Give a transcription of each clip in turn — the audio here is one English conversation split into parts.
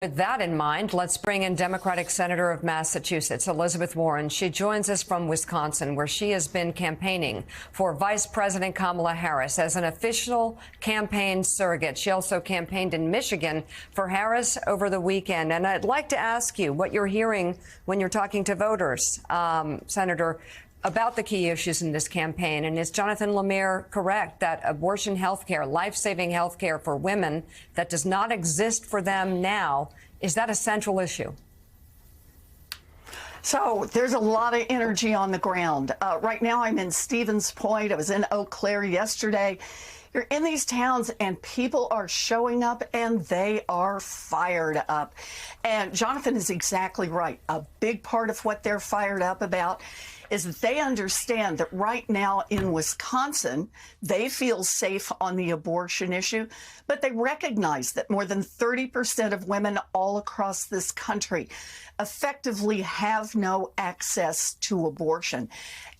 With that in mind, let's bring in Democratic Senator of Massachusetts, Elizabeth Warren. She joins us from Wisconsin, where she has been campaigning for Vice President Kamala Harris as an official campaign surrogate. She also campaigned in Michigan for Harris over the weekend. And I'd like to ask you what you're hearing when you're talking to voters, Senator, about the key issues in this campaign. And is Jonathan Lemire correct that abortion health care, life-saving health care for women that does not exist for them now, is that a central issue? So there's a lot of energy on the ground. Right now I'm in Stevens Point. I was in Eau Claire yesterday. You're in these towns and people are showing up and they are fired up. And Jonathan is exactly right. A big part of what they're fired up about is that they understand that right now in Wisconsin, they feel safe on the abortion issue, but they recognize that more than 30% of women all across this country effectively have no access to abortion.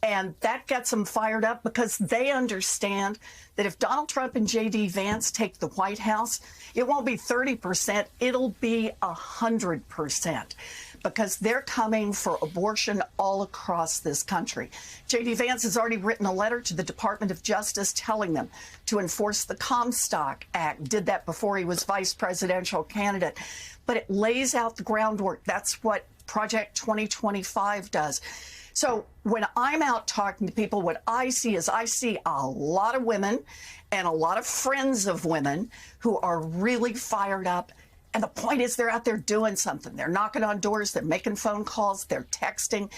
And that gets them fired up because they understand that if Donald Trump and J.D. Vance take the White House, it won't be 30%, it'll be 100%. Because they're coming for abortion all across this country. J.D. Vance has already written a letter to the Department of Justice telling them to enforce the Comstock Act, did that before he was vice presidential candidate. But it lays out the groundwork. That's what Project 2025 does. So when I'm out talking to people, what I see is I see a lot of women and a lot of friends of women who are really fired up. And the point is they're out there doing something. They're knocking on doors. They're making phone calls. They're texting.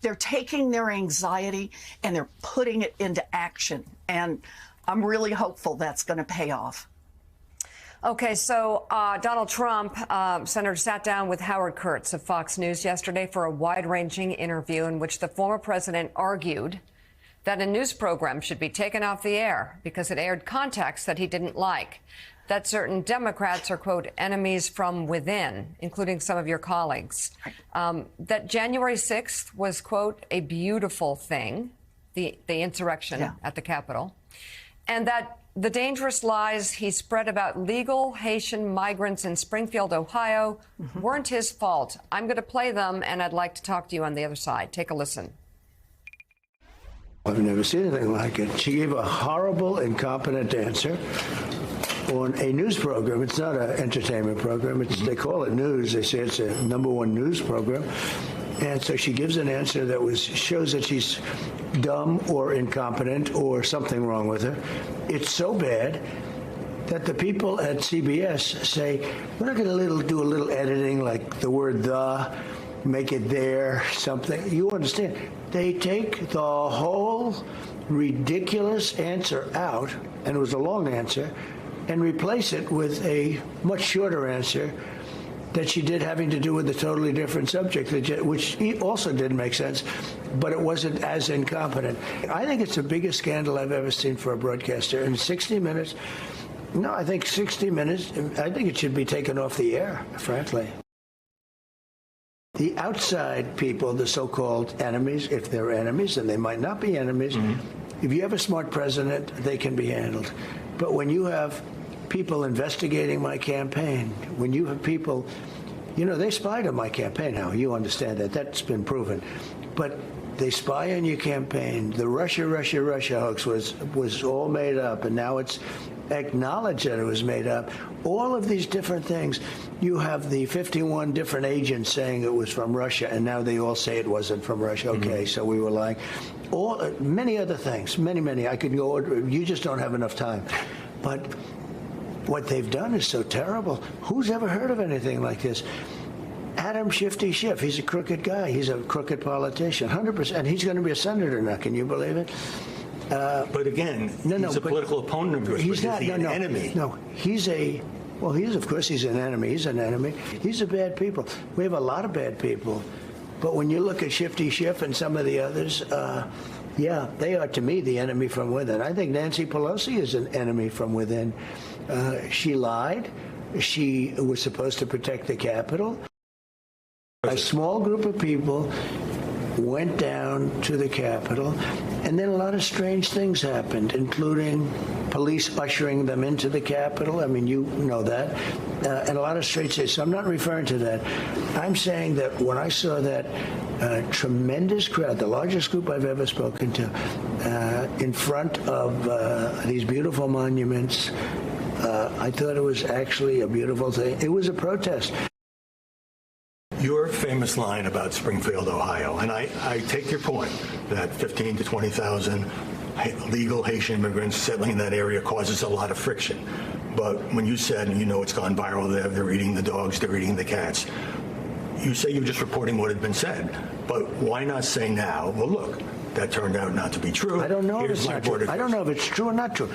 They're taking their anxiety and they're putting it into action. And I'm really hopeful that's going to pay off. Okay, so Donald Trump, Senator, sat down with Howard Kurtz of Fox News yesterday for a wide-ranging interview in which the former president argued that a news program should be taken off the air because it aired context that he didn't like, that certain Democrats are, quote, enemies from within, including some of your colleagues, that January 6th was, quote, a beautiful thing, the insurrection at the Capitol, and that the dangerous lies he spread about legal Haitian migrants in Springfield, Ohio, weren't his fault. I'm going to play them, and I'd like to talk to you on the other side. Take a listen. I've never seen anything like it. She gave a horrible, incompetent answer on a news program. It's not an entertainment program. They call it news. They say it's a #1 news program. And so she gives an answer that shows that she's dumb or incompetent or something wrong with her. It's so bad that the people at CBS say, we're not going to do a little editing, like the word "the," make it there, something. You understand? They take the whole ridiculous answer out, and it was a long answer, and replace it with a much shorter answer that she did having to do with a totally different subject, which also didn't make sense, but it wasn't as incompetent. I think it's the biggest scandal I've ever seen for a broadcaster. In 60 minutes, no, I think 60 minutes, I think it should be taken off the air, frankly. The outside people, the so-called enemies, if they're enemies, and they might not be enemies, if you have a smart president, they can be handled. But when you have people investigating my campaign, when you have people, they spied on my campaign now. You understand that. That's been proven. But they spy on your campaign. The Russia hoax was all made up, and now it's acknowledged that it was made up. All of these different things. You have the 51 different agents saying it was from Russia, and now they all say it wasn't from Russia. Okay, so we were lying. Many other things, many. I could go, you just don't have enough time. But what they've done is so terrible. Who's ever heard of anything like this? Adam Shifty Schiff, he's a crooked guy. He's a crooked politician, 100%. And he's going to be a senator now. Can you believe it? But again, he's a political opponent of yours. He's not an enemy. No, he's an enemy. He's an enemy. These are bad people. We have a lot of bad people. But when you look at Shifty Schiff and some of the others, yeah, they are, to me, the enemy from within. I think Nancy Pelosi is an enemy from within. She lied. She was supposed to protect the Capitol. A small group of people went down to the Capitol And then a lot of strange things happened, including police ushering them into the Capitol. I mean, you know that. And a lot of strange things. So I'm not referring to that. I'm saying that when I saw that tremendous crowd, the largest group I've ever spoken to, in front of these beautiful monuments, I thought it was actually a beautiful thing. It was a protest. Your famous line about Springfield, Ohio, and I take your point that 15 to 20,000 legal Haitian immigrants settling in that area causes a lot of friction. But when you said, and you know it's gone viral, they're eating the dogs, they're eating the cats, you say you're just reporting what had been said. But why not say now, well, look, that turned out not to be true. I don't know if it's not true. I don't know if it's true or not true.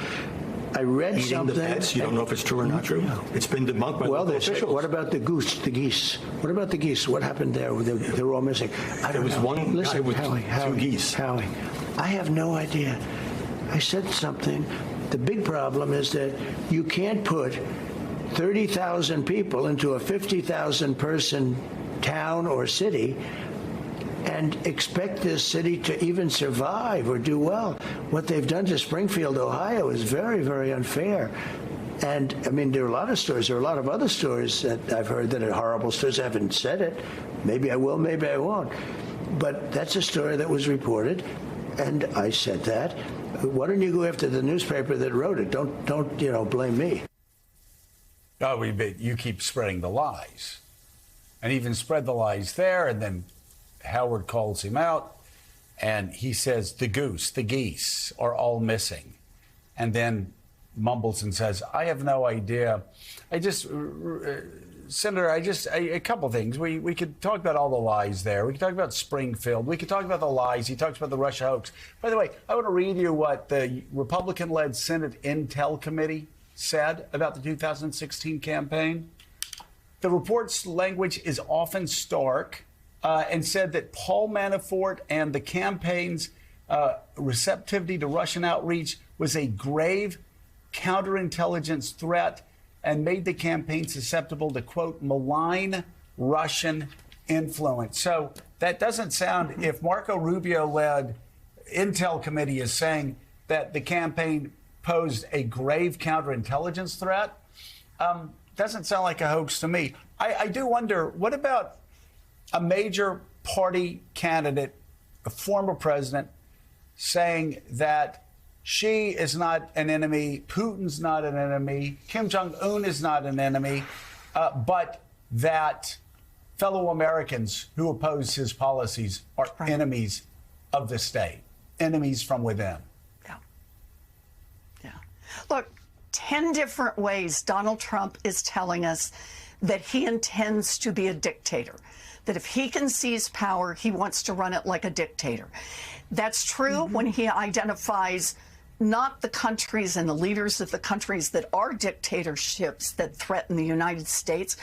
I read Eating something. the pets, you don't know if it's true or not true? It's been debunked by local officials. What about the geese? What about the geese? What happened there? They were all missing. There was one guy with two geese. Howie, I have no idea. I said something. The big problem is that you can't put 30,000 people into a 50,000 person town or city and expect this city to even survive or do well. What they've done to Springfield, Ohio is very, very unfair. And, I mean, there are a lot of stories. There are a lot of other stories that I've heard that are horrible stories. I haven't said it. Maybe I will, maybe I won't. But that's a story that was reported, and I said that. Why don't you go after the newspaper that wrote it? Don't blame me. Oh, but you keep spreading the lies. And even spread the lies there, and then Howard calls him out, and he says the geese are all missing, and then mumbles and says, I have no idea. Senator, a couple things. We could talk about all the lies there. We could talk about Springfield. We could talk about the lies. He talks about the Russia hoax. By the way, I want to read you what the Republican-led Senate Intel Committee said about the 2016 campaign. The report's language is often stark, and said that Paul Manafort and the campaign's receptivity to Russian outreach was a grave counterintelligence threat and made the campaign susceptible to, quote, malign Russian influence. So that doesn't sound, if Marco Rubio-led Intel Committee is saying that the campaign posed a grave counterintelligence threat, doesn't sound like a hoax to me. I do wonder, what about a major party candidate, a former president, saying that Xi is not an enemy, Putin's not an enemy, Kim Jong-un is not an enemy, but that fellow Americans who oppose his policies are enemies of the state, enemies from within. Yeah. Look, 10 different ways Donald Trump is telling us that he intends to be a dictator, that if he can seize power, he wants to run it like a dictator. That's true when he identifies not the countries and the leaders of the countries that are dictatorships that threaten the United States,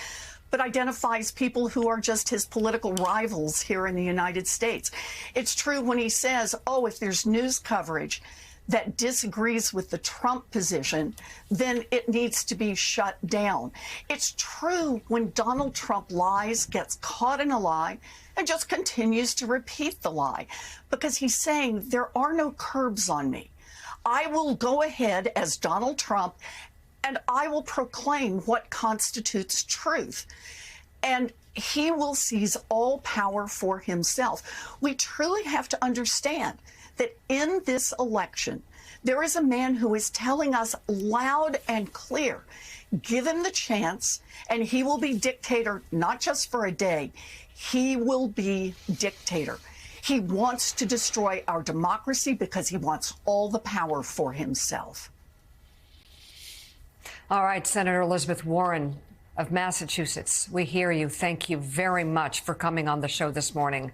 but identifies people who are just his political rivals here in the United States. It's true when he says, oh, if there's news coverage that disagrees with the Trump position, then it needs to be shut down. It's true when Donald Trump lies, gets caught in a lie, and just continues to repeat the lie, because he's saying there are no curbs on me. I will go ahead as Donald Trump, and I will proclaim what constitutes truth. And he will seize all power for himself. We truly have to understand that in this election, there is a man who is telling us loud and clear, give him the chance, and he will be dictator, not just for a day. He will be dictator. He wants to destroy our democracy because he wants all the power for himself. All right, Senator Elizabeth Warren of Massachusetts, we hear you. Thank you very much for coming on the show this morning.